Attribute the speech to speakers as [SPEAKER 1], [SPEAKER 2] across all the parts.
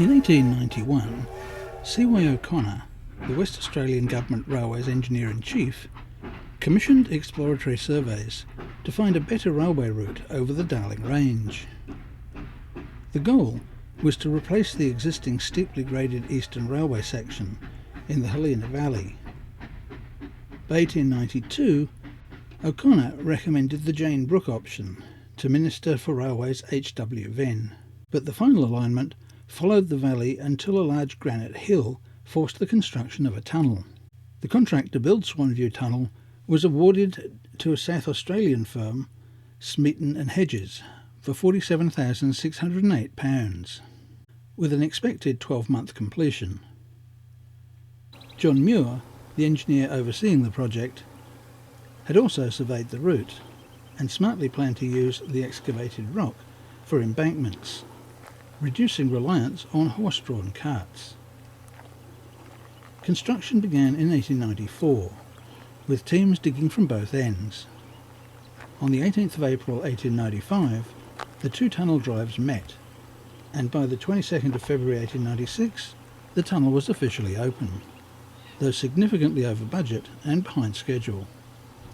[SPEAKER 1] In 1891, C.Y. O'Connor, the West Australian Government Railways Engineer-in-Chief, commissioned exploratory surveys to find a better railway route over the Darling Range. The goal was to replace the existing steeply graded Eastern Railway section in the Helena Valley. By 1892, O'Connor recommended the Jane Brook option to Minister for Railways HW Venn, but the final alignment followed the valley until a large granite hill forced the construction of a tunnel. The contract to build Swan View Tunnel was awarded to a South Australian firm, Smeaton and Hedges, for £47,608, with an expected 12-month completion. John Muir, the engineer overseeing the project, had also surveyed the route and smartly planned to use the excavated rock for embankments, reducing reliance on horse-drawn carts. Construction began in 1894, with teams digging from both ends. On the 18th of April 1895, the two tunnel drives met, and by the 22nd of February 1896, the tunnel was officially open, though significantly over budget and behind schedule.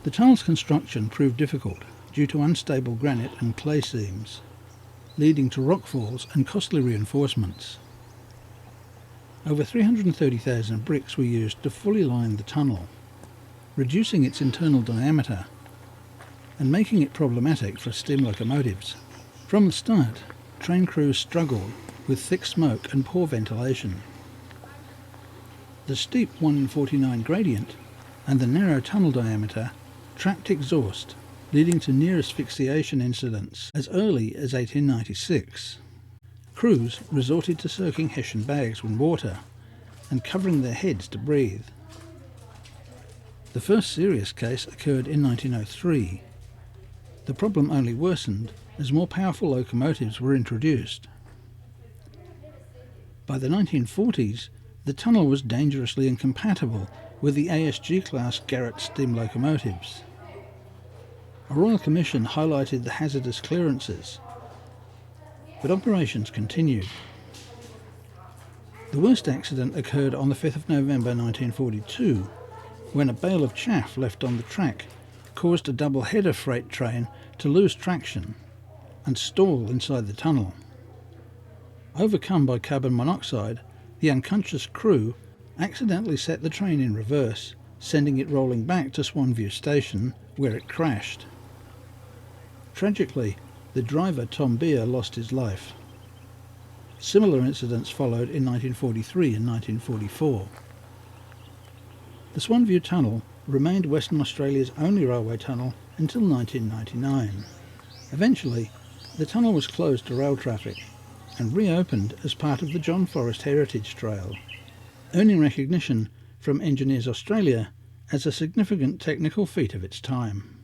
[SPEAKER 1] The tunnel's construction proved difficult due to unstable granite and clay seams, leading to rockfalls and costly reinforcements. Over 330,000 bricks were used to fully line the tunnel, reducing its internal diameter and making it problematic for steam locomotives. From the start, train crews struggled with thick smoke and poor ventilation. The steep 1:49 gradient and the narrow tunnel diameter trapped exhaust, leading to near asphyxiation incidents as early as 1896. Crews resorted to soaking Hessian bags with water and covering their heads to breathe. The first serious case occurred in 1903. The problem only worsened as more powerful locomotives were introduced. By the 1940s, the tunnel was dangerously incompatible with the ASG-class Garrett steam locomotives. A Royal Commission highlighted the hazardous clearances, but operations continued. The worst accident occurred on the 5th of November 1942, when a bale of chaff left on the track caused a double-header freight train to lose traction and stall inside the tunnel. Overcome by carbon monoxide, the unconscious crew accidentally set the train in reverse, sending it rolling back to Swan View Station, where it crashed. Tragically, the driver, Tom Beer, lost his life. Similar incidents followed in 1943 and 1944. The Swan View Tunnel remained Western Australia's only railway tunnel until 1999. Eventually, the tunnel was closed to rail traffic and reopened as part of the John Forrest Heritage Trail, earning recognition from Engineers Australia as a significant technical feat of its time.